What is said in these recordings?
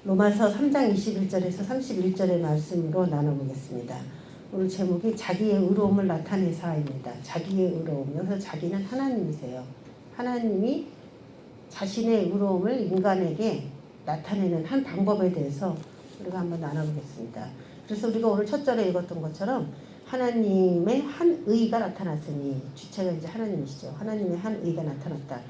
로마서 3장 21절에서 31절의 말씀으로 나눠보겠습니다. 오늘 제목이 자기의 의로움을 나타내사입니다. 자기의 의로움. 여기서 자기는 하나님이세요. 하나님이 자신의 의로움을 인간에게 나타내는 한 방법에 대해서 우리가 한번 나눠보겠습니다. 그래서 우리가 오늘 첫 절에 읽었던 것처럼 하나님의 한 의가 나타났으니, 주체가 이제 하나님이시죠. 하나님의 한 의가 나타났다.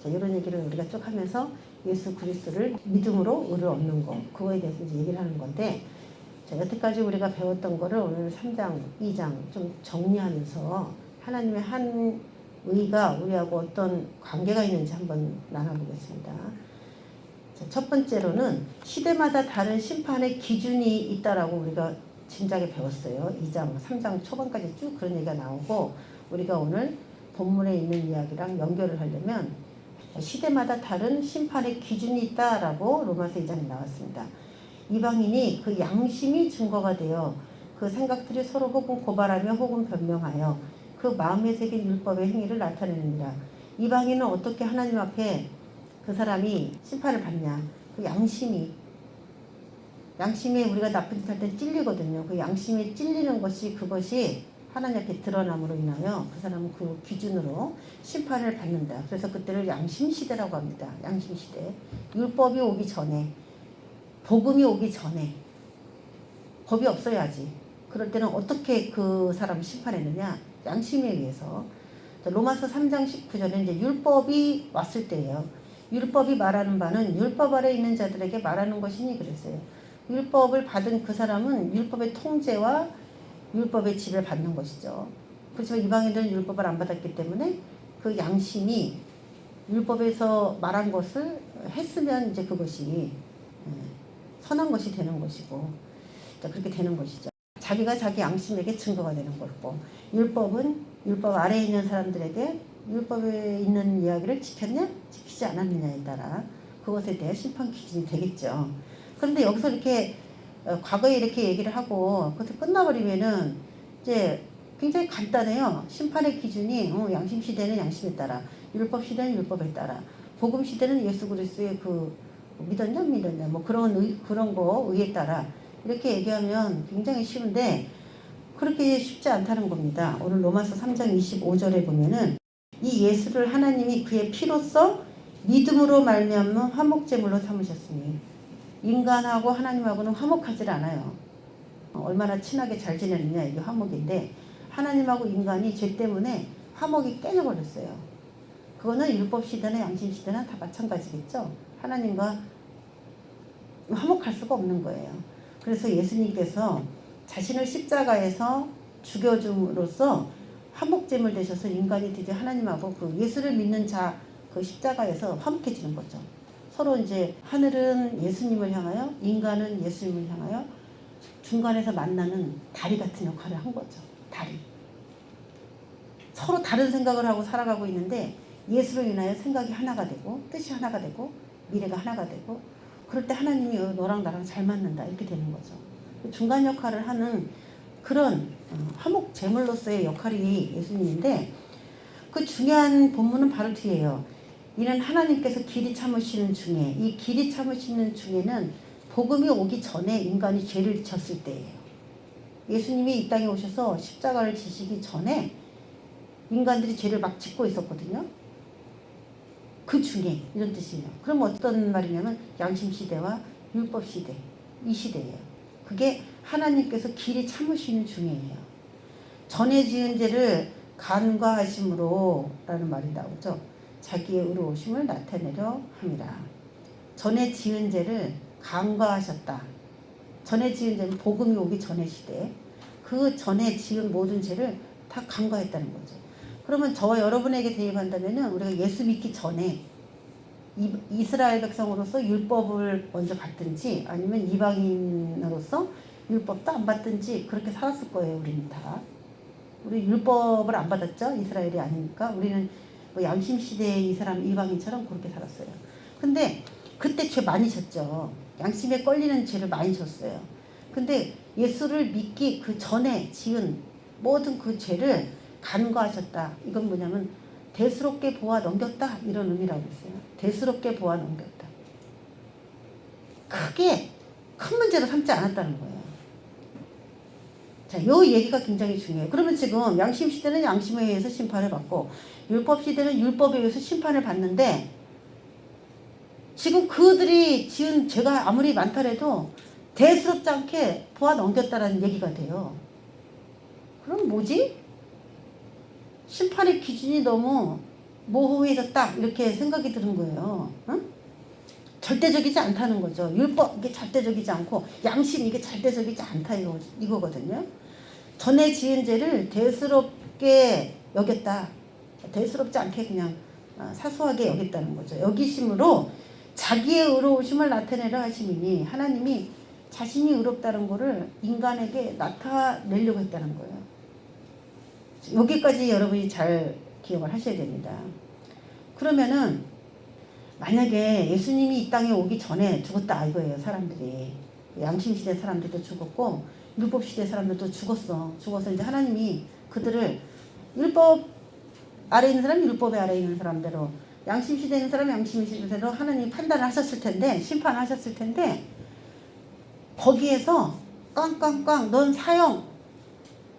자, 이런 얘기를 우리가 쭉 하면서 예수 그리스도를 믿음으로 의를 얻는 것, 그거에 대해서 이제 얘기를 하는 건데, 자, 여태까지 우리가 배웠던 거를 오늘 3장, 2장 좀 정리하면서 하나님의 한 의가 우리하고 어떤 관계가 있는지 한번 나눠보겠습니다. 자, 첫 번째로는 시대마다 다른 심판의 기준이 있다라고 우리가 진작에 배웠어요. 2장, 3장 초반까지 쭉 그런 얘기가 나오고, 우리가 오늘 본문에 있는 이야기랑 연결을 하려면 시대마다 다른 심판의 기준이 있다라고 로마서 2장에 나왔습니다. 이방인이 그 양심이 증거가 되어 그 생각들이 서로 혹은 고발하며 혹은 변명하여 그 마음에 새긴 율법의 행위를 나타내느니라. 이방인은 어떻게 하나님 앞에 그 사람이 심판을 받냐? 그 양심에 우리가 나쁜 짓 할 때 찔리거든요. 그 양심에 찔리는 것이, 그것이 하나님 앞에 드러남으로 인하여 그 사람은 그 기준으로 심판을 받는다. 그래서 그때를 양심시대라고 합니다. 양심시대. 율법이 오기 전에, 복음이 오기 전에, 법이 없어야지. 그럴 때는 어떻게 그 사람을 심판했느냐? 양심에 의해서. 로마서 3장 19절에 이제 율법이 왔을 때예요. 율법이 말하는 바는 율법 아래 있는 자들에게 말하는 것이니 그랬어요. 율법을 받은 그 사람은 율법의 통제와 율법의 지배를 받는 것이죠. 그렇지만 이방인들은 율법을 안 받았기 때문에 그 양심이 율법에서 말한 것을 했으면 이제 그것이 선한 것이 되는 것이고, 그렇게 되는 것이죠. 자기가 자기 양심에게 증거가 되는 거고, 율법은 율법 아래에 있는 사람들에게 율법에 있는 이야기를 지켰냐 지키지 않았느냐에 따라 그것에 대해 심판 기준이 되겠죠. 그런데 여기서 이렇게 과거에 이렇게 얘기를 하고 그것이 끝나버리면은 이제 굉장히 간단해요. 심판의 기준이 양심 시대는 양심에 따라, 율법 시대는 율법에 따라, 복음 시대는 예수 그리스도의 그 믿었냐 뭐 그런 거 의에 따라, 이렇게 얘기하면 굉장히 쉬운데 그렇게 쉽지 않다는 겁니다. 오늘 로마서 3장 25절에 보면은 이 예수를 하나님이 그의 피로써 믿음으로 말미암는 화목제물로 삼으셨으니, 인간하고 하나님하고는 화목하지 않아요. 얼마나 친하게 잘 지내느냐, 이게 화목인데 하나님하고 인간이 죄 때문에 화목이 깨져버렸어요. 그거는 율법 시대나 양심 시대나 다 마찬가지겠죠. 하나님과 화목할 수가 없는 거예요. 그래서 예수님께서 자신을 십자가에서 죽여줌으로써 화목제물 되셔서 인간이 드디어 하나님하고 그 예수를 믿는 자, 그 십자가에서 화목해지는 거죠. 서로 이제 하늘은 예수님을 향하여, 인간은 예수님을 향하여 중간에서 만나는 다리 같은 역할을 한 거죠. 다리. 서로 다른 생각을 하고 살아가고 있는데 예수로 인하여 생각이 하나가 되고 뜻이 하나가 되고 미래가 하나가 되고, 그럴 때 하나님이 너랑 나랑 잘 맞는다, 이렇게 되는 거죠. 중간 역할을 하는 그런 화목 제물로서의 역할이 예수님인데, 그 중요한 본문은 바로 뒤에요. 이는 하나님께서 길이 참으시는 중에, 이 길이 참으시는 중에는 복음이 오기 전에 인간이 죄를 졌을 때예요. 예수님이 이 땅에 오셔서 십자가를 지시기 전에 인간들이 죄를 막 짓고 있었거든요. 그 중에, 이런 뜻이에요. 그럼 어떤 말이냐면 양심시대와 율법시대, 이 시대예요. 그게 하나님께서 길이 참으시는 중이에요. 전에 지은 죄를 간과하심으로 라는 말이 나오죠. 자기의 의로우심을 나타내려 함이라. 전에 지은 죄를 간과하셨다. 전에 지은 죄는 복음이 오기 전의 시대, 그 전에 지은 모든 죄를 다 간과했다는 거죠. 그러면 저와 여러분에게 대입한다면 우리가 예수 믿기 전에 이스라엘 백성으로서 율법을 먼저 받든지, 아니면 이방인으로서 율법도 안 받든지 그렇게 살았을 거예요. 우리는 다. 우리 율법을 안 받았죠. 이스라엘이 아니니까. 우리는 뭐 양심시대의 이 사람 이방인처럼 그렇게 살았어요. 근데 그때 죄 많이 졌죠. 양심에 걸리는 죄를 많이 졌어요. 근데 예수를 믿기 그 전에 지은 모든 그 죄를 간과하셨다. 이건 뭐냐면 대수롭게 보아 넘겼다, 이런 의미라고 했어요. 대수롭게 보아 넘겼다. 크게 큰 문제로 삼지 않았다는 거예요. 자, 요 얘기가 굉장히 중요해요. 그러면 지금 양심 시대는 양심에 의해서 심판을 받고 율법 시대는 율법에 의해서 심판을 받는데 지금 그들이 지은 죄가 아무리 많더라도 대수롭지 않게 보아 넘겼다라는 얘기가 돼요. 그럼 뭐지? 심판의 기준이 너무 모호해졌다 이렇게 생각이 드는 거예요. 응? 절대적이지 않다는 거죠. 율법 이게 절대적이지 않고 양심 이게 절대적이지 않다 이거거든요. 전에 지은 죄를 대수롭게 여겼다. 대수롭지 않게 그냥 사소하게 여겼다는 거죠. 여기심으로 자기의 의로우심을 나타내려 하심이니 하나님이 자신이 의롭다는 것을 인간에게 나타내려고 했다는 거예요. 여기까지 여러분이 잘 기억을 하셔야 됩니다. 그러면은 만약에 예수님이 이 땅에 오기 전에 죽었다 이거예요. 사람들이 양심시대 사람들도 죽었고 율법시대 사람들도 죽어서 이제 하나님이 그들을 율법 아래 있는 사람 율법의 아래 있는 사람대로 양심시대 있는 사람 양심시대로 하나님이 판단을 하셨을 텐데 심판하셨을 텐데 거기에서 깡깡깡 넌 사형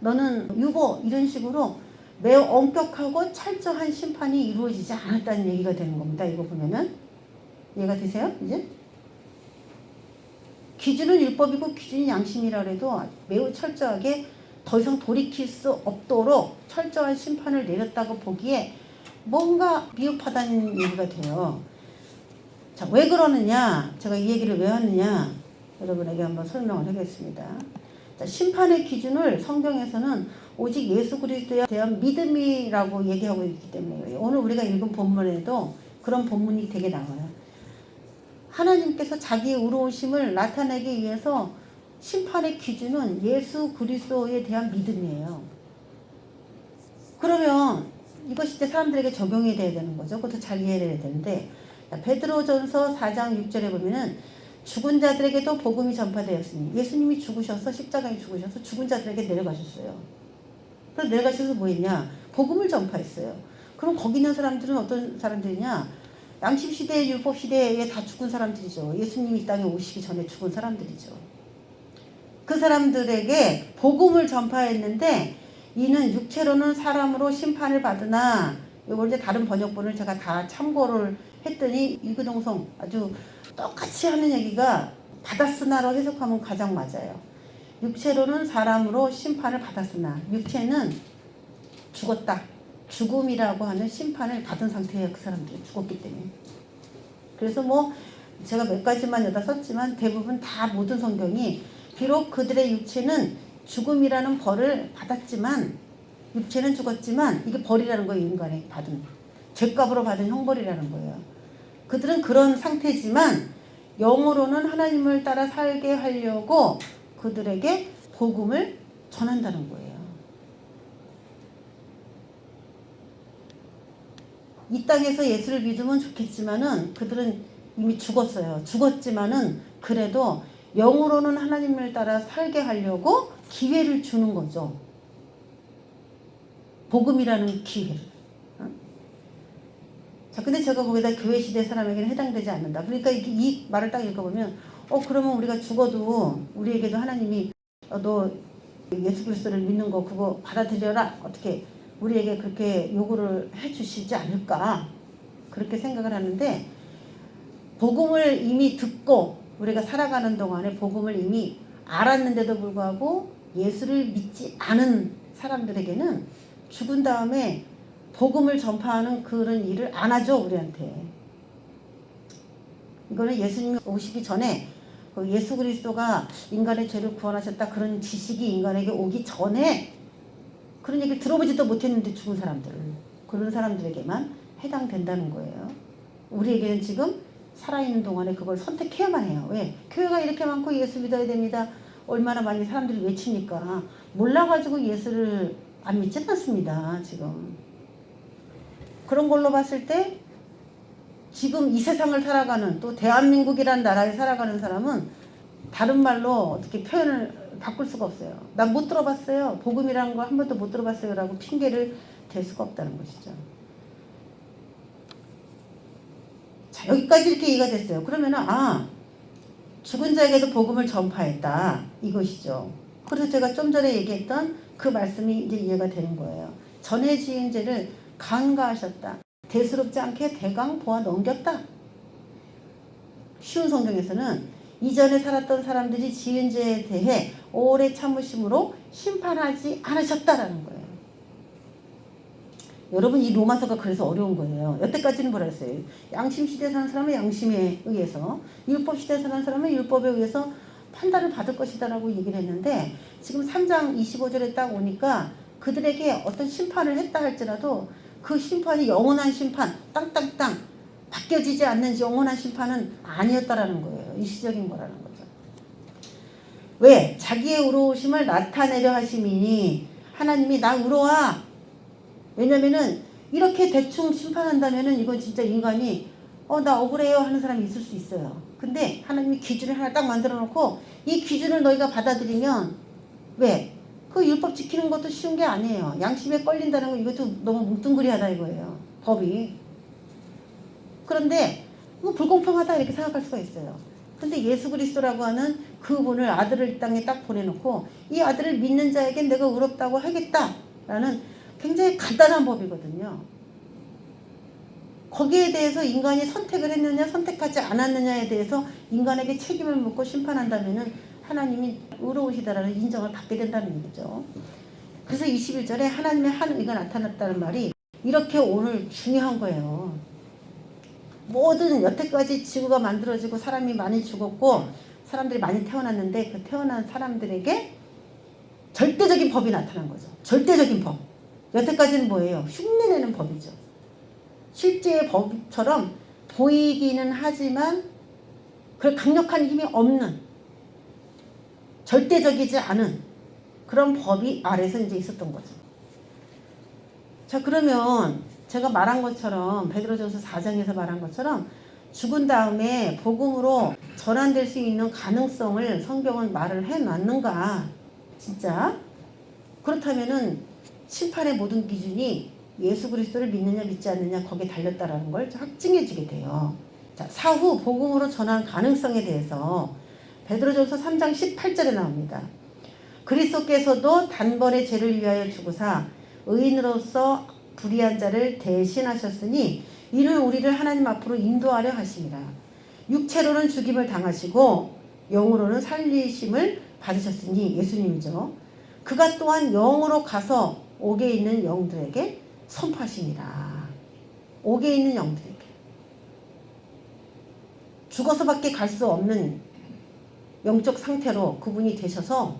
너는 유고 이런 식으로 매우 엄격하고 철저한 심판이 이루어지지 않았다는 얘기가 되는 겁니다. 이거 보면은 이해가 되세요? 이제 기준은 율법이고 기준이 양심이라 해도 매우 철저하게 더 이상 돌이킬 수 없도록 철저한 심판을 내렸다고 보기에 뭔가 미흡하다는 얘기가 돼요. 자, 왜 그러느냐? 제가 이 얘기를 왜 하느냐? 여러분에게 한번 설명을 하겠습니다. 자, 심판의 기준을 성경에서는 오직 예수 그리스도에 대한 믿음이라고 얘기하고 있기 때문에 오늘 우리가 읽은 본문에도 그런 본문이 되게 나와요. 하나님께서 자기의 의로우심을 나타내기 위해서 심판의 기준은 예수 그리스도에 대한 믿음이에요. 그러면 이것이 이제 사람들에게 적용이 돼야 되는 거죠. 그것도 잘 이해해야 되는데 베드로전서 4장 6절에 보면은 죽은 자들에게도 복음이 전파되었으니 예수님이 죽으셔서 십자가에 죽으셔서 죽은 자들에게 내려가셨어요. 그래서 내려가셔서 뭐 했냐? 복음을 전파했어요. 그럼 거기 있는 사람들은 어떤 사람들이냐? 양심시대, 율법시대에 다 죽은 사람들이죠. 예수님이 이 땅에 오시기 전에 죽은 사람들이죠. 그 사람들에게 복음을 전파했는데 이는 육체로는 사람으로 심판을 받으나 이걸 이제 다른 번역본을 제가 다 참고를 했더니 이구동성 아주 똑같이 하는 얘기가 받았으나로 해석하면 가장 맞아요. 육체로는 사람으로 심판을 받았으나 육체는 죽었다. 죽음이라고 하는 심판을 받은 상태예요. 그 사람들이 죽었기 때문에. 그래서 뭐 제가 몇 가지만 여기다 썼지만 대부분 다 모든 성경이 비록 그들의 육체는 죽음이라는 벌을 받았지만 육체는 죽었지만 이게 벌이라는 거예요. 인간이 받은 죄값으로 받은 형벌이라는 거예요. 그들은 그런 상태지만 영으로는 하나님을 따라 살게 하려고 그들에게 복음을 전한다는 거예요. 이 땅에서 예수를 믿으면 좋겠지만은 그들은 이미 죽었어요. 죽었지만은 그래도 영으로는 하나님을 따라 살게 하려고 기회를 주는 거죠. 복음이라는 기회를. 자, 근데 제가 거기다 교회 시대 사람에게는 해당되지 않는다. 그러니까 이 말을 딱 읽어보면, 그러면 우리가 죽어도 우리에게도 하나님이 너 예수 그리스도를 믿는 거 그거 받아들여라. 어떻게 우리에게 그렇게 요구를 해주시지 않을까? 그렇게 생각을 하는데 복음을 이미 듣고 우리가 살아가는 동안에 복음을 이미 알았는데도 불구하고 예수를 믿지 않은 사람들에게는 죽은 다음에 복음을 전파하는 그런 일을 안 하죠, 우리한테. 이거는 예수님이 오시기 전에 예수 그리스도가 인간의 죄를 구원하셨다 그런 지식이 인간에게 오기 전에 그런 얘기를 들어보지도 못했는데 죽은 사람들, 그런 사람들에게만 해당된다는 거예요. 우리에게는 지금 살아있는 동안에 그걸 선택해야만 해요. 왜? 교회가 이렇게 많고 예수 믿어야 됩니다. 얼마나 많이 사람들이 외치니까 몰라가지고 예수를 안 믿지 않습니다. 지금. 그런 걸로 봤을 때 지금 이 세상을 살아가는 또 대한민국이라는 나라에 살아가는 사람은 다른 말로 어떻게 표현을 바꿀 수가 없어요. 난 못 들어봤어요. 복음이라는 걸 한 번도 못 들어봤어요. 라고 핑계를 댈 수가 없다는 것이죠. 자, 여기까지 이렇게 이해가 됐어요. 그러면은 죽은 자에게도 복음을 전파했다. 이것이죠. 그래서 제가 좀 전에 얘기했던 그 말씀이 이제 이해가 되는 거예요. 전에 지은 죄를 간과하셨다. 대수롭지 않게 대강 보아 넘겼다. 쉬운 성경에서는 이전에 살았던 사람들이 지은 죄에 대해 오래 참으심으로 심판하지 않으셨다라는 거예요. 여러분, 이 로마서가 그래서 어려운 거예요. 여태까지는 뭐라 했어요? 양심시대에 사는 사람은 양심에 의해서, 율법시대에 사는 사람은 율법에 의해서 판단을 받을 것이다 라고 얘기를 했는데, 지금 3장 25절에 딱 오니까 그들에게 어떤 심판을 했다 할지라도 그 심판이 영원한 심판, 땅땅땅 바뀌어지지 않는 영원한 심판은 아니었다라는 거예요. 일시적인 거라는 거죠. 왜? 자기의 의로우심을 나타내려 하심이니, 하나님이 나 의로워. 왜냐면은 이렇게 대충 심판한다면은 이건 진짜 인간이 나 억울해요 하는 사람이 있을 수 있어요. 근데 하나님이 기준을 하나 딱 만들어 놓고 이 기준을 너희가 받아들이면, 왜? 그 율법 지키는 것도 쉬운 게 아니에요. 양심에 걸린다는 거 이것도 너무 뭉뚱그리하다 이거예요. 법이. 그런데 이거 불공평하다 이렇게 생각할 수가 있어요. 근데 예수 그리스도라고 하는 그분을, 아들을 이 땅에 딱 보내놓고 이 아들을 믿는 자에겐 내가 의롭다고 하겠다라는 굉장히 간단한 법이거든요. 거기에 대해서 인간이 선택을 했느냐 선택하지 않았느냐에 대해서 인간에게 책임을 묻고 심판한다면은 하나님이 의로우시다라는 인정을 받게 된다는 얘기죠. 그래서 21절에 하나님의 한 의가 나타났다는 말이 이렇게 오늘 중요한 거예요. 모든 여태까지 지구가 만들어지고 사람이 많이 죽었고 사람들이 많이 태어났는데 그 태어난 사람들에게 절대적인 법이 나타난 거죠. 절대적인 법. 여태까지는 뭐예요? 흉내내는 법이죠. 실제의 법처럼 보이기는 하지만 그 강력한 힘이 없는, 절대적이지 않은 그런 법이 아래서 이제 있었던 거죠. 자, 그러면 제가 말한 것처럼, 베드로전서 4장에서 말한 것처럼 죽은 다음에 복음으로 전환될 수 있는 가능성을 성경은 말을 해놨는가? 진짜? 그렇다면은 심판의 모든 기준이 예수 그리스도를 믿느냐 믿지 않느냐 거기에 달렸다라는 걸 확증해 주게 돼요. 자, 사후 복음으로 전환 가능성에 대해서 베드로전서 3장 18절에 나옵니다. 그리스도께서도 단번에 죄를 위하여 죽으사 의인으로서 불의한 자를 대신하셨으니 이는 우리를 하나님 앞으로 인도하려 하심이라. 육체로는 죽임을 당하시고 영으로는 살리심을 받으셨으니, 예수님이죠. 그가 또한 영으로 가서 옥에 있는 영들에게 선포하십니다. 옥에 있는 영들에게. 죽어서밖에 갈 수 없는 영적 상태로 그분이 되셔서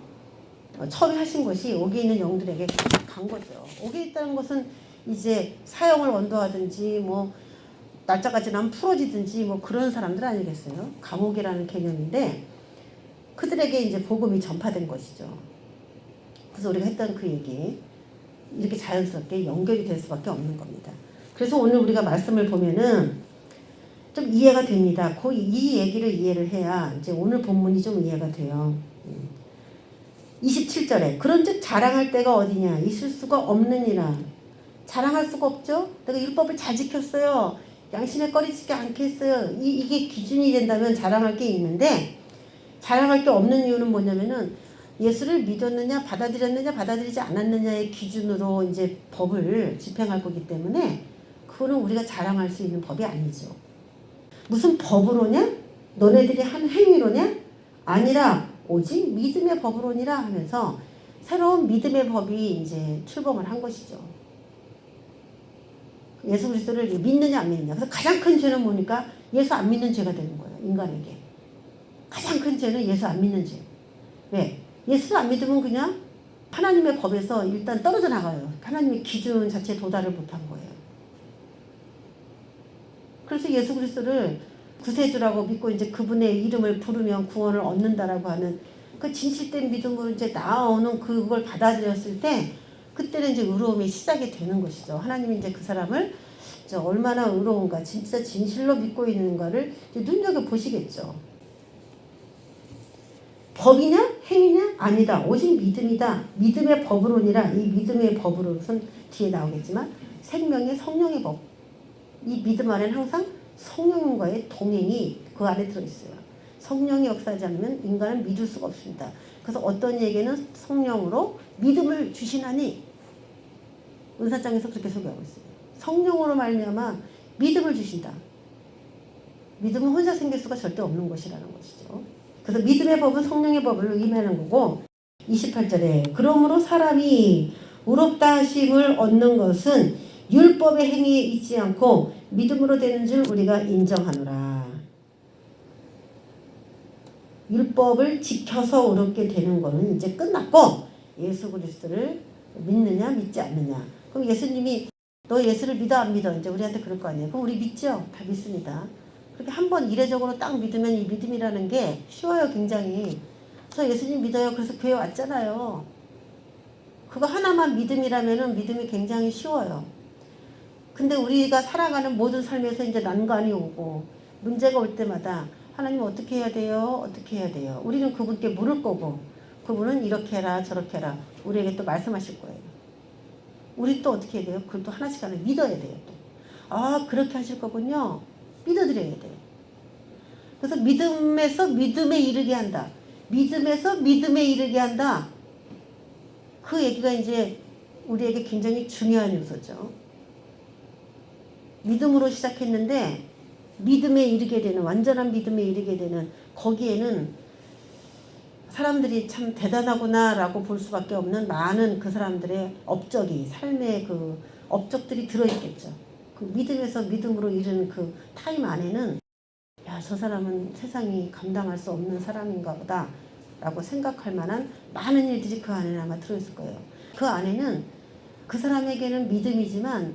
처음에 하신 것이 옥에 있는 영들에게 간 거죠. 옥에 있다는 것은 이제 사형을 언도하든지 뭐 날짜가 지나면 풀어지든지 뭐 그런 사람들 아니겠어요? 감옥이라는 개념인데 그들에게 이제 복음이 전파된 것이죠. 그래서 우리가 했던 그 얘기 이렇게 자연스럽게 연결이 될 수밖에 없는 겁니다. 그래서 오늘 우리가 말씀을 보면은 좀 이해가 됩니다. 이 얘기를 이해를 해야 이제 오늘 본문이 좀 이해가 돼요. 27절에 그런즉 자랑할 때가 어디냐, 있을 수가 없느니라. 자랑할 수가 없죠. 내가 율법을 잘 지켰어요. 양심에 꺼리지게 않게 했어요. 이게 기준이 된다면 자랑할 게 있는데 자랑할 게 없는 이유는 뭐냐면은 예수를 믿었느냐 받아들였느냐 받아들이지 않았느냐의 기준으로 이제 법을 집행할 거기 때문에 그거는 우리가 자랑할 수 있는 법이 아니죠. 무슨 법으로냐? 너네들이 한 행위로냐? 아니라 오직 믿음의 법으로니라 하면서 새로운 믿음의 법이 이제 출범을 한 것이죠. 예수 그리스도를 믿느냐 안 믿느냐. 그래서 가장 큰 죄는 뭐니까 예수 안 믿는 죄가 되는 거예요. 인간에게. 가장 큰 죄는 예수 안 믿는 죄. 왜? 예수를 안 믿으면 그냥 하나님의 법에서 일단 떨어져 나가요. 하나님의 기준 자체에 도달을 못한 거예요. 그래서 예수 그리스도를 구세주라고 믿고 이제 그분의 이름을 부르면 구원을 얻는다라고 하는 그 진실된 믿음으로 이제 나오는 그걸 받아들였을 때 그때는 이제 의로움이 시작이 되는 것이죠. 하나님이 이제 그 사람을 이제 얼마나 의로운가, 진짜 진실로 믿고 있는가를 이제 눈여겨보시겠죠. 법이냐? 행위냐? 아니다. 오직 믿음이다. 믿음의 법으로니라. 이 믿음의 법으로는 뒤에 나오겠지만 생명의 성령의 법. 이 믿음 안에는 항상 성령과의 동행이 그 안에 들어있어요. 성령이 역사하지 않으면 인간은 믿을 수가 없습니다. 그래서 어떤 얘기는 성령으로 믿음을 주시나니 은사장에서 그렇게 소개하고 있어요. 성령으로 말미암아 믿음을 주신다. 믿음은 혼자 생길 수가 절대 없는 것이라는 것이죠. 그래서 믿음의 법은 성령의 법을 의미하는 거고 28절에 그러므로 사람이 의롭다 하심을 얻는 것은 율법의 행위에 있지 않고 믿음으로 되는 줄 우리가 인정하노라. 율법을 지켜서 의롭게 되는 것은 이제 끝났고 예수 그리스도를 믿느냐 믿지 않느냐. 그럼 예수님이 너 예수를 믿어 안 믿어? 이제 우리한테 그럴 거 아니에요. 그럼 우리 믿죠? 다 믿습니다. 그렇게 한번 이례적으로 딱 믿으면 이 믿음이라는 게 쉬워요. 굉장히. 저 예수님 믿어요. 그래서 교회 왔잖아요. 그거 하나만 믿음이라면 믿음이 굉장히 쉬워요. 근데 우리가 살아가는 모든 삶에서 이제 난관이 오고 문제가 올 때마다 하나님 어떻게 해야 돼요? 어떻게 해야 돼요? 우리는 그분께 물을 거고 그분은 이렇게 해라 저렇게 해라 우리에게 또 말씀하실 거예요. 우리 또 어떻게 해야 돼요? 그걸 또 하나씩 하나 믿어야 돼요. 또. 아 그렇게 하실 거군요. 믿어드려야 돼요. 그래서 믿음에서 믿음에 이르게 한다. 믿음에서 믿음에 이르게 한다. 그 얘기가 이제 우리에게 굉장히 중요한 요소죠. 믿음으로 시작했는데 믿음에 이르게 되는 완전한 믿음에 이르게 되는 거기에는 사람들이 참 대단하구나 라고 볼 수밖에 없는 많은 그 사람들의 업적이 삶의 그 업적들이 들어있겠죠. 그 믿음에서 믿음으로 이르는 그 타임 안에는 야, 저 사람은 세상이 감당할 수 없는 사람인가 보다 라고 생각할 만한 많은 일들이 그 안에 아마 들어있을 거예요. 그 안에는 그 사람에게는 믿음이지만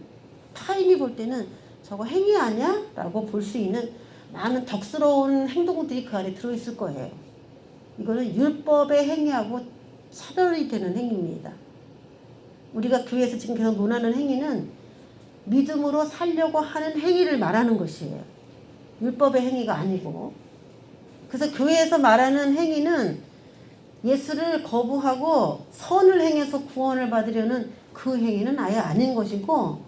타인이 볼 때는 저거 행위 아니야? 라고 볼 수 있는 많은 덕스러운 행동들이 그 안에 들어있을 거예요. 이거는 율법의 행위하고 차별이 되는 행위입니다. 우리가 교회에서 지금 계속 논하는 행위는 믿음으로 살려고 하는 행위를 말하는 것이에요. 율법의 행위가 아니고. 그래서 교회에서 말하는 행위는 예수를 거부하고 선을 행해서 구원을 받으려는 그 행위는 아예 아닌 것이고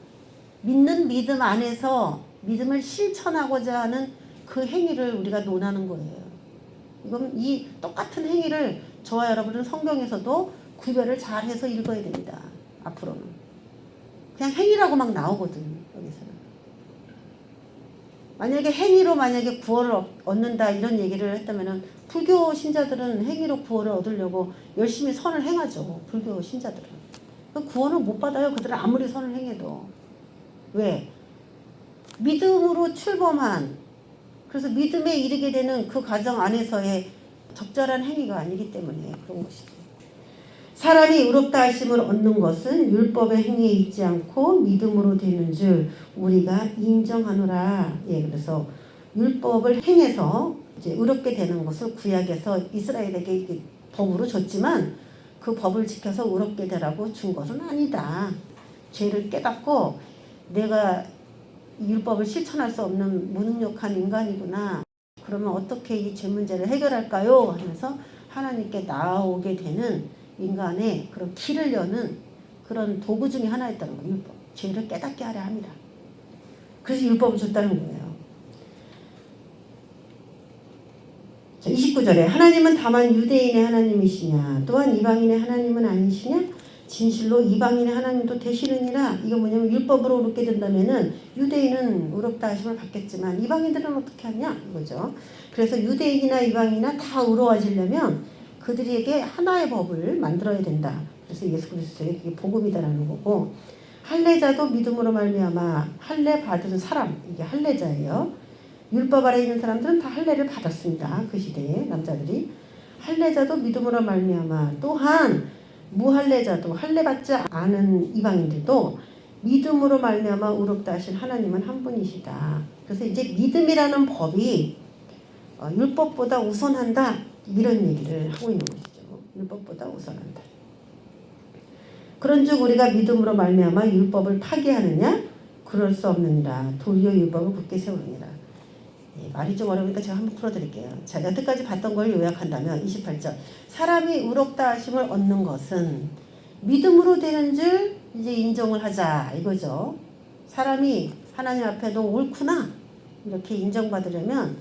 믿는 믿음 안에서 믿음을 실천하고자 하는 그 행위를 우리가 논하는 거예요. 이건 이 똑같은 행위를 저와 여러분은 성경에서도 구별을 잘 해서 읽어야 됩니다. 앞으로는. 그냥 행위라고 막 나오거든. 여기서는. 만약에 행위로 만약에 구원을 얻는다 이런 얘기를 했다면은 불교 신자들은 행위로 구원을 얻으려고 열심히 선을 행하죠. 불교 신자들은. 구원을 못 받아요. 그들은 아무리 선을 행해도. 왜? 믿음으로 출범한 그래서 믿음에 이르게 되는 그 과정 안에서의 적절한 행위가 아니기 때문에 그런 것이죠. 사람이 의롭다 하심을 얻는 것은 율법의 행위에 있지 않고 믿음으로 되는 줄 우리가 인정하노라. 예, 그래서 율법을 행해서 이제 의롭게 되는 것을 구약에서 이스라엘에게 법으로 줬지만 그 법을 지켜서 의롭게 되라고 준 것은 아니다. 죄를 깨닫고 내가 율법을 실천할 수 없는 무능력한 인간이구나. 그러면 어떻게 이 죄 문제를 해결할까요? 하면서 하나님께 나아오게 되는 인간의 그런 길을 여는 그런 도구 중에 하나였다는 거예요. 율법. 죄를 깨닫게 하려 합니다. 그래서 율법을 줬다는 거예요. 자, 29절에 하나님은 다만 유대인의 하나님이시냐 또한 이방인의 하나님은 아니시냐 진실로 이방인의 하나님도 되시느니라. 이거 뭐냐면 율법으로 의롭게 된다면은 유대인은 의롭다 하심을 받겠지만 이방인들은 어떻게 하냐 이거죠. 그래서 유대인이나 이방인이나 다 의로워지려면 그들에게 하나의 법을 만들어야 된다. 그래서 예수 그리스도의 그게 복음이다라는 거고 할례자도 믿음으로 말미암아 할례 받은 사람 이게 할례자예요. 율법 아래 있는 사람들은 다 할례를 받았습니다. 그 시대에 남자들이 할례자도 믿음으로 말미암아 또한 무할례자도 할례받지 않은 이방인들도 믿음으로 말미암아 의롭다 하신 하나님은 한 분이시다. 그래서 이제 믿음이라는 법이 율법보다 우선한다 이런 얘기를 하고 있는 것이죠. 율법보다 우선한다. 그런즉 우리가 믿음으로 말미암아 율법을 파기하느냐? 그럴 수 없느니라. 도리어 율법을 굳게 세우느니라. 예, 말이 좀 어려우니까 제가 한번 풀어드릴게요. 자, 여태까지 봤던 걸 요약한다면 28절 사람이 의롭다 하심을 얻는 것은 믿음으로 되는 줄 이제 인정을 하자 이거죠. 사람이 하나님 앞에 너 옳구나 이렇게 인정받으려면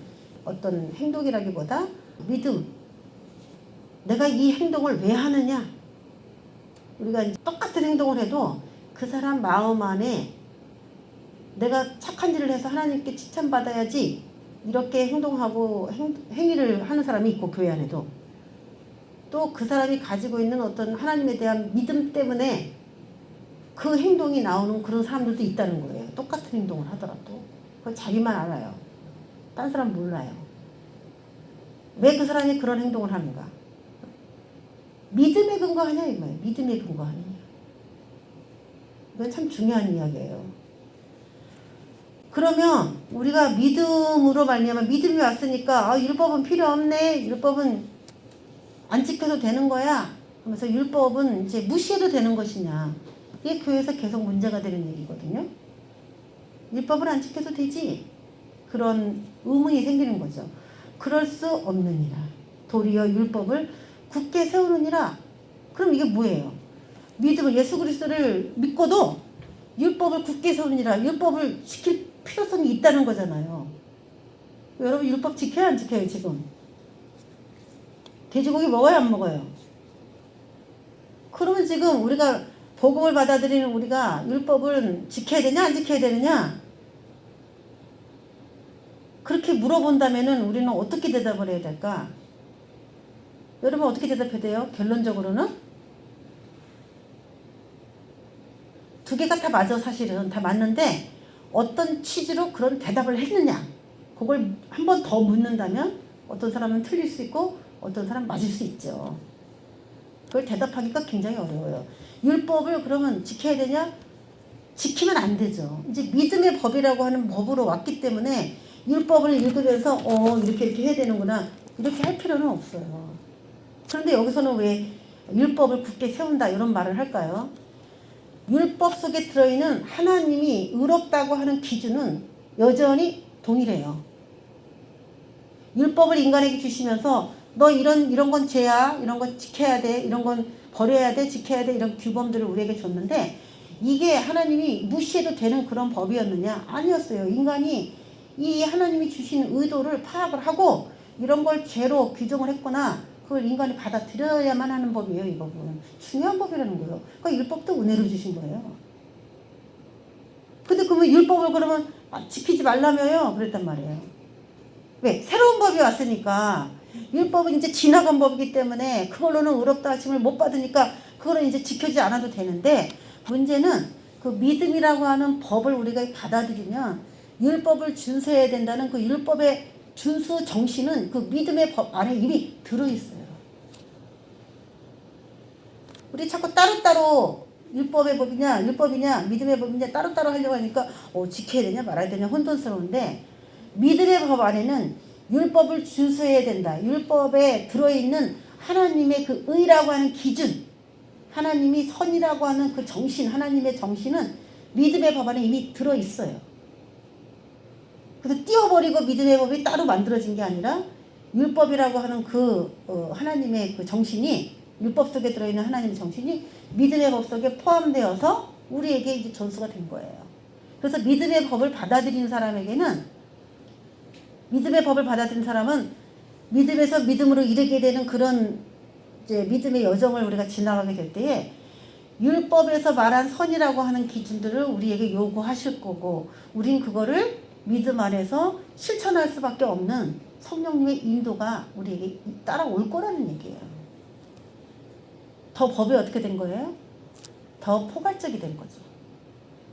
어떤 행동이라기보다 믿음. 내가 이 행동을 왜 하느냐? 우리가 이제 똑같은 행동을 해도 그 사람 마음 안에 내가 착한 일을 해서 하나님께 칭찬받아야지 이렇게 행동하고 행위를 하는 사람이 있고, 교회 안에도 또 그 사람이 가지고 있는 어떤 하나님에 대한 믿음 때문에 그 행동이 나오는 그런 사람들도 있다는 거예요. 똑같은 행동을 하더라도. 그걸 자기만 알아요. 딴 사람 몰라요. 왜 그 사람이 그런 행동을 하는가? 믿음에 근거하냐 이 말이에요. 믿음에 근거하느냐. 이건 참 중요한 이야기예요. 그러면 우리가 믿음으로 말미암아 믿음이 왔으니까 율법은 필요 없네. 율법은 안 지켜도 되는 거야. 하면서 율법은 이제 무시해도 되는 것이냐. 이게 교회에서 계속 문제가 되는 얘기거든요. 율법을 안 지켜도 되지. 그런 의문이 생기는 거죠. 그럴 수 없느니라. 도리어 율법을 굳게 세우느니라. 그럼 이게 뭐예요? 믿음을 예수 그리스도를 믿고도 율법을 굳게 세우느니라. 율법을 지킬 필요성이 있다는 거잖아요. 여러분 율법 지켜야 안 지켜요 지금? 돼지고기 먹어요 안 먹어요? 그러면 지금 우리가 복음을 받아들이는 우리가 율법을 지켜야 되냐 안 지켜야 되느냐? 그렇게 물어본다면은 우리는 어떻게 대답을 해야 될까? 여러분 어떻게 대답해야 돼요? 결론적으로는 두 개가 다 맞아. 사실은 다 맞는데 어떤 취지로 그런 대답을 했느냐, 그걸 한 번 더 묻는다면 어떤 사람은 틀릴 수 있고 어떤 사람은 맞을 수 있죠. 그걸 대답하기가 굉장히 어려워요. 율법을 그러면 지켜야 되냐? 지키면 안 되죠. 이제 믿음의 법이라고 하는 법으로 왔기 때문에 율법을 읽으면서 이렇게 해야 되는구나 이렇게 할 필요는 없어요. 그런데 여기서는 왜 율법을 굳게 세운다 이런 말을 할까요? 율법 속에 들어있는 하나님이 의롭다고 하는 기준은 여전히 동일해요. 율법을 인간에게 주시면서 너 이런 건 죄야, 이런 건 지켜야 돼, 이런 건 버려야 돼, 지켜야 돼, 이런 규범들을 우리에게 줬는데 이게 하나님이 무시해도 되는 그런 법이었느냐? 아니었어요. 인간이 이 하나님이 주신 의도를 파악을 하고 이런 걸 죄로 규정을 했거나 그걸 인간이 받아들여야만 하는 법이에요. 이 법은 중요한 법이라는 거예요. 그러니까 율법도 은혜로 주신 거예요. 근데 그러면 율법을 그러면 지키지 말라며요? 그랬단 말이에요. 왜? 새로운 법이 왔으니까. 율법은 이제 지나간 법이기 때문에 그걸로는 의롭다 하심을 못 받으니까 그거는 이제 지켜지지 않아도 되는데, 문제는 그 믿음이라고 하는 법을 우리가 받아들이면 율법을 준수해야 된다는 그 율법의 준수 정신은 그 믿음의 법 안에 이미 들어있어요. 우리 자꾸 따로따로 율법의 법이냐 믿음의 법이냐 따로따로 하려고 하니까 지켜야 되냐 말아야 되냐 혼돈스러운데, 믿음의 법 안에는 율법을 준수해야 된다. 율법에 들어있는 하나님의 그 의라고 하는 기준, 하나님이 선이라고 하는 그 정신, 하나님의 정신은 믿음의 법 안에 이미 들어있어요. 그래서 띄워버리고 믿음의 법이 따로 만들어진 게 아니라 율법이라고 하는 그 하나님의 그 정신이, 율법 속에 들어있는 하나님의 정신이 믿음의 법 속에 포함되어서 우리에게 이제 전수가 된 거예요. 그래서 믿음의 법을 받아들이는 사람에게는, 믿음의 법을 받아들인 사람은 믿음에서 믿음으로 이르게 되는 그런 이제 믿음의 여정을 우리가 지나가게 될 때에 율법에서 말한 선이라고 하는 기준들을 우리에게 요구하실 거고, 우린 그거를 믿음 안에서 실천할 수밖에 없는 성령님의 인도가 우리에게 따라올 거라는 얘기예요. 더 법이 어떻게 된 거예요? 더 포괄적이 된 거죠.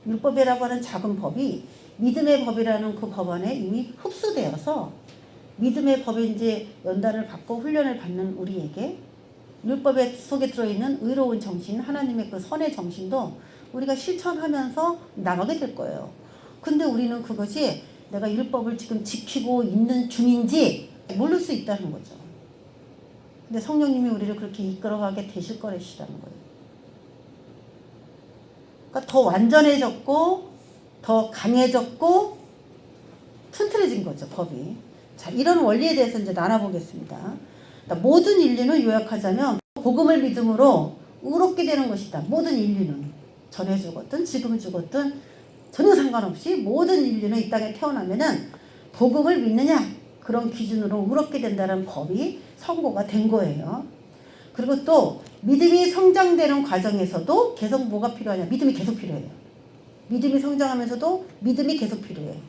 율법이라고 하는 작은 법이 믿음의 법이라는 그 법 안에 이미 흡수되어서 믿음의 법에 이제 연단을 받고 훈련을 받는 우리에게 율법 속에 들어있는 의로운 정신, 하나님의 그 선의 정신도 우리가 실천하면서 나가게 될 거예요. 근데 우리는 그것이 내가 율법을 지금 지키고 있는 중인지 모를 수 있다는 거죠. 근데 성령님이 우리를 그렇게 이끌어가게 되실 거라시라는 거예요. 그러니까 더 완전해졌고 더 강해졌고 튼튼해진 거죠, 법이. 자, 이런 원리에 대해서 이제 나눠보겠습니다. 모든 인류는 요약하자면 복음을 믿음으로 의롭게 되는 것이다. 모든 인류는 전에 죽었든 지금 죽었든 전혀 상관없이 모든 인류는 이 땅에 태어나면은 복음을 믿느냐 그런 기준으로 의롭게 된다는 법이 선고가 된 거예요. 그리고 또 믿음이 성장되는 과정에서도 계속 뭐가 필요하냐? 믿음이 계속 필요해요. 믿음이 성장하면서도 믿음이 계속 필요해요.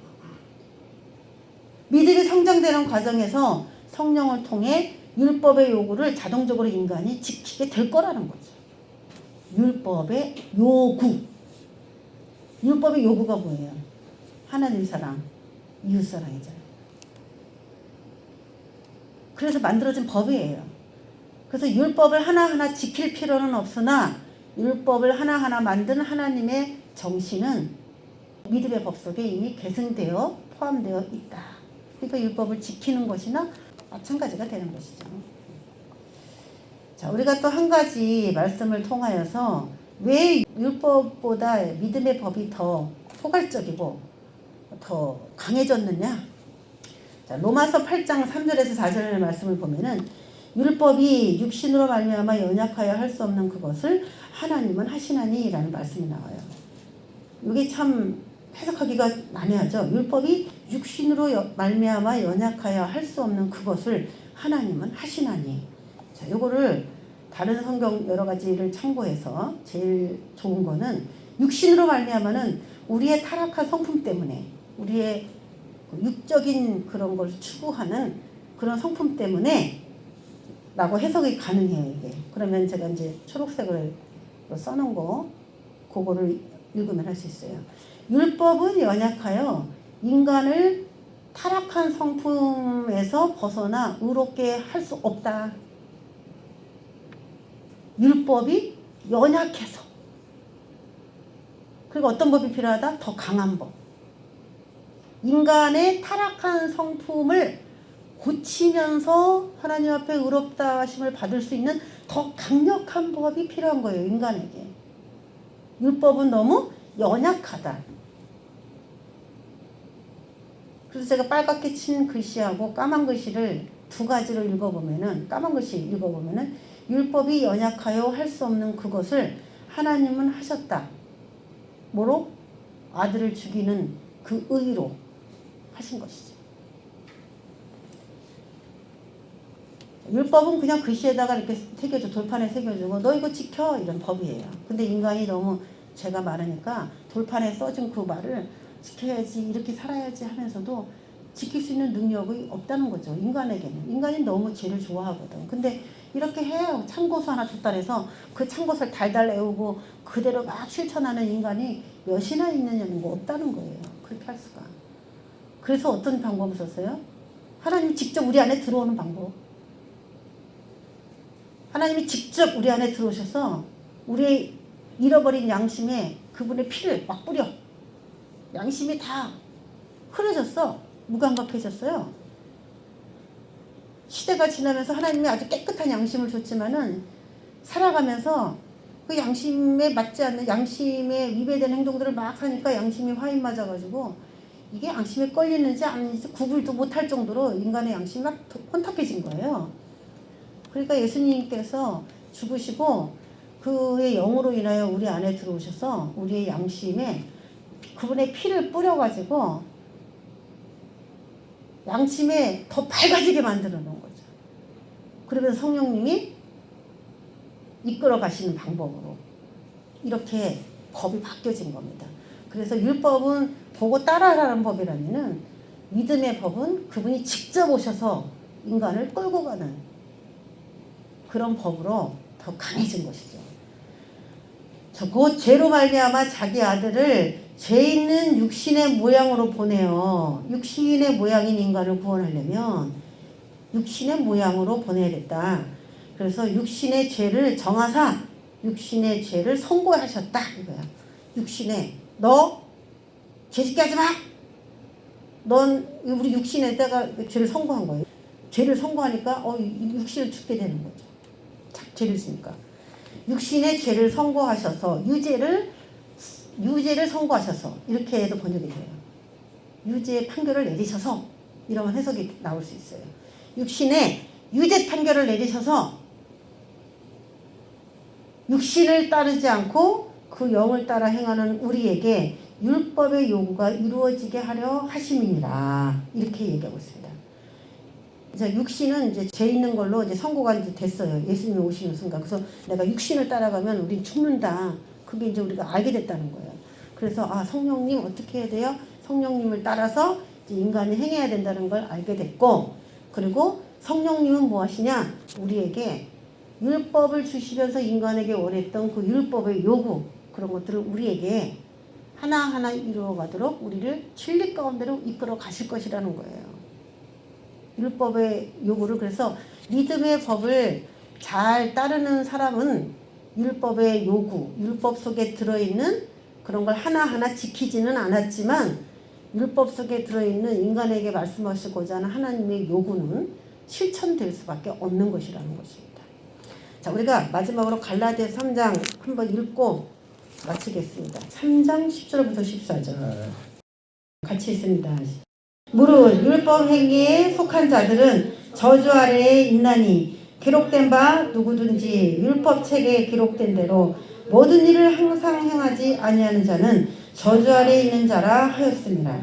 믿음이 성장되는 과정에서 성령을 통해 율법의 요구를 자동적으로 인간이 지키게 될 거라는 거죠. 율법의 요구. 율법의 요구가 뭐예요? 하나님 사랑, 이웃 사랑이잖아요. 그래서 만들어진 법이에요. 그래서 율법을 하나하나 지킬 필요는 없으나 율법을 하나하나 만든 하나님의 정신은 믿음의 법 속에 이미 계승되어 포함되어 있다. 그러니까 율법을 지키는 것이나 마찬가지가 되는 것이죠. 자, 우리가 또 한 가지 말씀을 통하여서 왜 율법보다 믿음의 법이 더 포괄적이고 더 강해졌느냐? 자, 로마서 8장 3절에서 4절의 말씀을 보면은 율법이 육신으로 말미암아 연약하여 할 수 없는 그것을 하나님은 하시나니 라는 말씀이 나와요. 이게 참 해석하기가 난해하죠. 율법이 육신으로 말미암아 연약하여 할 수 없는 그것을 하나님은 하시나니. 자, 요거를 다른 성경 여러 가지를 참고해서 제일 좋은 거는 육신으로 말미암아는 우리의 타락한 성품 때문에 우리의 육적인 그런 걸 추구하는 그런 성품 때문에 라고 해석이 가능해요, 이게. 그러면 제가 이제 초록색을 써놓은 거, 그거를 읽으면 할 수 있어요. 율법은 연약하여 인간을 타락한 성품에서 벗어나 의롭게 할 수 없다. 율법이 연약해서. 그리고 어떤 법이 필요하다? 더 강한 법. 인간의 타락한 성품을 고치면서 하나님 앞에 의롭다 하심을 받을 수 있는 더 강력한 법이 필요한 거예요, 인간에게. 율법은 너무 연약하다. 그래서 제가 빨갛게 친 글씨하고 까만 글씨를 두 가지로 읽어보면은, 까만 글씨 읽어보면은 율법이 연약하여 할 수 없는 그것을 하나님은 하셨다. 뭐로? 아들을 죽이는 그 의로 하신 것이죠. 율법은 그냥 글씨에다가 이렇게 새겨줘, 돌판에 새겨주고 너 이거 지켜 이런 법이에요. 근데 인간이 너무 죄가 많으니까 돌판에 써준 그 말을 지켜야지, 이렇게 살아야지 하면서도 지킬 수 있는 능력이 없다는 거죠, 인간에게는. 인간이 너무 죄를 좋아하거든. 근데 이렇게 해야 참고서 하나 줬다 해서 그 참고서를 달달 외우고 그대로 막 실천하는 인간이 몇이나 있느냐는 거 없다는 거예요. 그렇게 할 수가. 그래서 어떤 방법을 썼어요? 하나님이 직접 우리 안에 들어오는 방법. 하나님이 직접 우리 안에 들어오셔서 우리의 잃어버린 양심에 그분의 피를 막 뿌려. 양심이 다 흐려졌어. 무감각해졌어요. 시대가 지나면서 하나님이 아주 깨끗한 양심을 줬지만은 살아가면서 그 양심에 맞지 않는, 양심에 위배되는 행동들을 막 하니까 양심이 화인 맞아가지고 이게 양심에 걸리는지 아닌지 구분도 못할 정도로 인간의 양심이 막 혼탁해진 거예요. 그러니까 예수님께서 죽으시고 그의 영으로 인하여 우리 안에 들어오셔서 우리의 양심에 그분의 피를 뿌려가지고 양심에 더 밝아지게 만들어 놓은 거죠. 그러면 성령님이 이끌어 가시는 방법으로 이렇게 법이 바뀌어진 겁니다. 그래서 율법은 보고 따라하라는 법이라면은 믿음의 법은 그분이 직접 오셔서 인간을 끌고 가는 그런 법으로 더 강해진 것이죠. 곧 죄로 말미암아 자기 아들을 죄 있는 육신의 모양으로 보내어 육신의 모양인 인간을 구원하려면 육신의 모양으로 보내야겠다. 그래서 육신의 죄를 정하사 육신의 죄를 선고하셨다 이거야. 육신에 너 죄짓게 하지 마. 넌 우리 육신에다가 죄를 선고한 거예요. 죄를 선고하니까 육신을 죽게 되는 거죠. 죄를 지니까. 육신의 죄를 선고하셔서 유죄를 선고하셔서 이렇게 해도 번역이 돼요. 유죄 판결을 내리셔서 이런 해석이 나올 수 있어요. 육신의 유죄 판결을 내리셔서 육신을 따르지 않고 그 영을 따라 행하는 우리에게 율법의 요구가 이루어지게 하려 하심이니라 이렇게 얘기하고 있습니다. 이제 육신은 이제 죄 있는 걸로 이제 선고가 이제 됐어요. 예수님이 오시는 순간. 그래서 내가 육신을 따라가면 우린 죽는다. 그게 이제 우리가 알게 됐다는 거예요. 그래서 아, 성령님 어떻게 해야 돼요? 성령님을 따라서 이제 인간이 행해야 된다는 걸 알게 됐고, 그리고 성령님은 뭐 하시냐? 우리에게 율법을 주시면서 인간에게 원했던 그 율법의 요구, 그런 것들을 우리에게 하나하나 이루어가도록 우리를 진리 가운데로 이끌어 가실 것이라는 거예요. 율법의 요구를. 그래서 믿음의 법을 잘 따르는 사람은 율법의 요구, 율법 속에 들어있는 그런 걸 하나하나 지키지는 않았지만 율법 속에 들어있는 인간에게 말씀하시고자 하는 하나님의 요구는 실천될 수밖에 없는 것이라는 것입니다. 자, 우리가 마지막으로 갈라디아 3장 한번 읽고 마치겠습니다. 3장 10절부터 14절 같이 있습니다. 무릇 율법 행위에 속한 자들은 저주 아래에 있나니 기록된 바 누구든지 율법 책에 기록된 대로 모든 일을 항상 행하지 아니하는 자는 저주 아래에 있는 자라 하였습니다.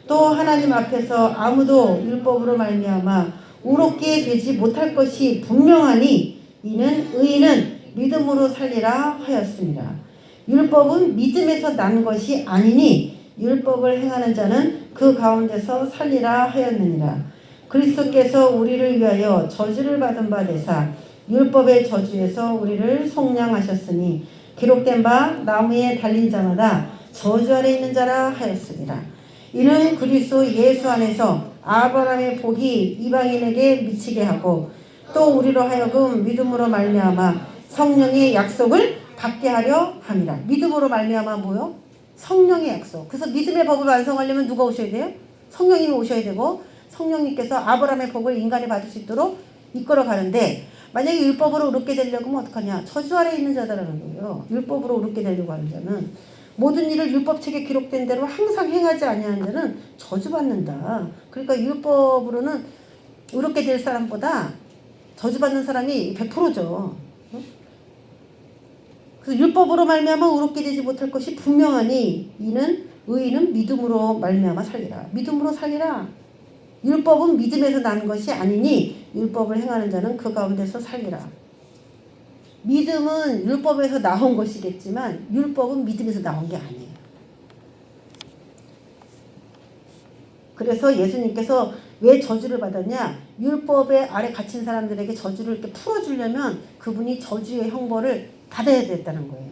또 하나님 앞에서 아무도 율법으로 말미암아 의롭게 되지 못할 것이 분명하니 이는 의인은 믿음으로 살리라 하였습니다. 율법은 믿음에서 난 것이 아니니 율법을 행하는 자는 그 가운데서 살리라 하였느니라. 그리스도께서 우리를 위하여 저주를 받은 바 되사 율법의 저주에서 우리를 속량하셨으니 기록된 바 나무에 달린 자마다 저주 아래 있는 자라 하였습니다. 이는 그리스도 예수 안에서 아브라함의 복이 이방인에게 미치게 하고 또 우리로 하여금 믿음으로 말미암아 성령의 약속을 받게 하려 함이라. 믿음으로 말미암아 뭐요? 성령의 약속. 그래서 믿음의 법을 완성하려면 누가 오셔야 돼요? 성령님이 오셔야 되고, 성령님께서 아브라함의 복을 인간이 받을 수 있도록 이끌어 가는데, 만약에 율법으로 의롭게 되려고 하면 어떡하냐? 저주 아래에 있는 자다라는 거예요. 율법으로 의롭게 되려고 하는 자는 모든 일을 율법책에 기록된 대로 항상 행하지 아니하는 자는 저주받는다. 그러니까 율법으로는 의롭게 될 사람보다 저주받는 사람이 100%죠. 그래서 율법으로 말미암아 의롭게 되지 못할 것이 분명하니 이는 의인은 믿음으로 말미암아 살리라. 믿음으로 살리라. 율법은 믿음에서 난 것이 아니니 율법을 행하는 자는 그 가운데서 살리라. 믿음은 율법에서 나온 것이겠지만 율법은 믿음에서 나온 게 아니에요. 그래서 예수님께서 왜 저주를 받았냐? 율법의 아래 갇힌 사람들에게 저주를 이렇게 풀어주려면 그분이 저주의 형벌을 받아야 됐다는 거예요.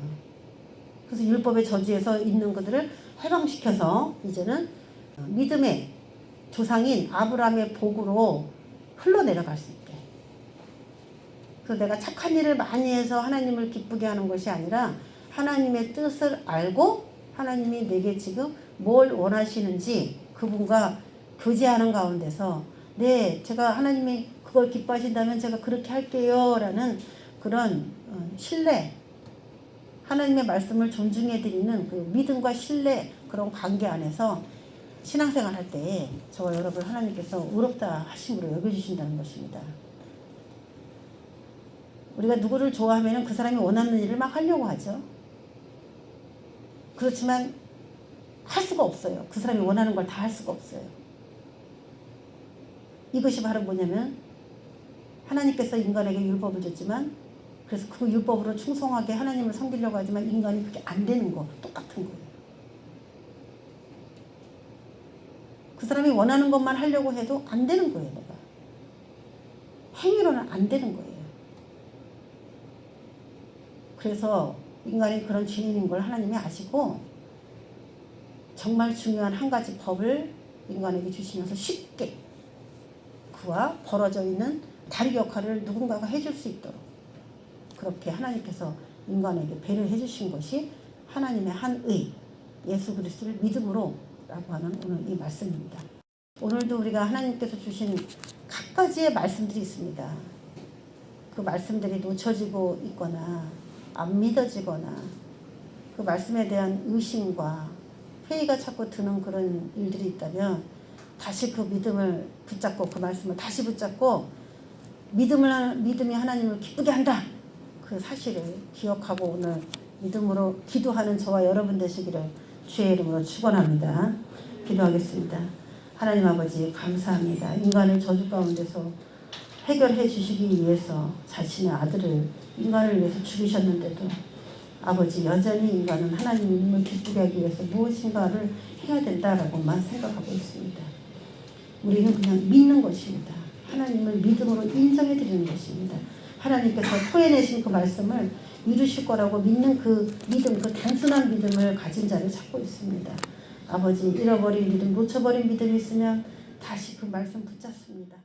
그래서 율법의 저주에서 있는 것들을 해방시켜서 이제는 믿음의 조상인 아브라함의 복으로 흘러내려갈 수 있게. 그래서 내가 착한 일을 많이 해서 하나님을 기쁘게 하는 것이 아니라 하나님의 뜻을 알고 하나님이 내게 지금 뭘 원하시는지 그분과 교제하는 가운데서 네, 제가 하나님이 그걸 기뻐하신다면 제가 그렇게 할게요 라는 그런 신뢰, 하나님의 말씀을 존중해드리는 그 믿음과 신뢰, 그런 관계 안에서 신앙생활 할 때 저와 여러분 하나님께서 의롭다 하심으로 여겨주신다는 것입니다. 우리가 누구를 좋아하면 그 사람이 원하는 일을 막 하려고 하죠. 그렇지만 할 수가 없어요. 그 사람이 원하는 걸 다 할 수가 없어요. 이것이 바로 뭐냐면 하나님께서 인간에게 율법을 줬지만 그래서 그 율법으로 충성하게 하나님을 섬기려고 하지만 인간이 그게 안 되는 거 똑같은 거예요. 그 사람이 원하는 것만 하려고 해도 안 되는 거예요. 내가 행위로는 안 되는 거예요. 그래서 인간이 그런 죄인인 걸 하나님이 아시고 정말 중요한 한 가지 법을 인간에게 주시면서 쉽게 그와 벌어져 있는 다리 역할을 누군가가 해줄 수 있도록 그렇게 하나님께서 인간에게 배려해 주신 것이 하나님의 한 의, 예수 그리스도를 믿음으로 라고 하는 오늘 이 말씀입니다. 오늘도 우리가 하나님께서 주신 각가지의 말씀들이 있습니다. 그 말씀들이 놓쳐지고 있거나 안 믿어지거나 그 말씀에 대한 의심과 회의가 자꾸 드는 그런 일들이 있다면 다시 그 믿음을 붙잡고 그 말씀을 다시 붙잡고 믿음이 하나님을 기쁘게 한다. 그 사실을 기억하고 오늘 믿음으로 기도하는 저와 여러분 되시기를 주의 이름으로 축원합니다. 기도하겠습니다. 하나님 아버지 감사합니다. 인간을 저주 가운데서 해결해 주시기 위해서 자신의 아들을 인간을 위해서 죽이셨는데도 아버지 여전히 인간은 하나님의 이름을 기쁘게 하기 위해서 무엇인가를 해야 된다라고만 생각하고 있습니다. 우리는 그냥 믿는 것입니다. 하나님을 믿음으로 인정해 드리는 것입니다. 하나님께서 토해내신 그 말씀을 이루실 거라고 믿는 그 믿음, 그 단순한 믿음을 가진 자를 찾고 있습니다. 아버지 잃어버린 믿음, 놓쳐버린 믿음이 있으면 다시 그 말씀 붙잡습니다.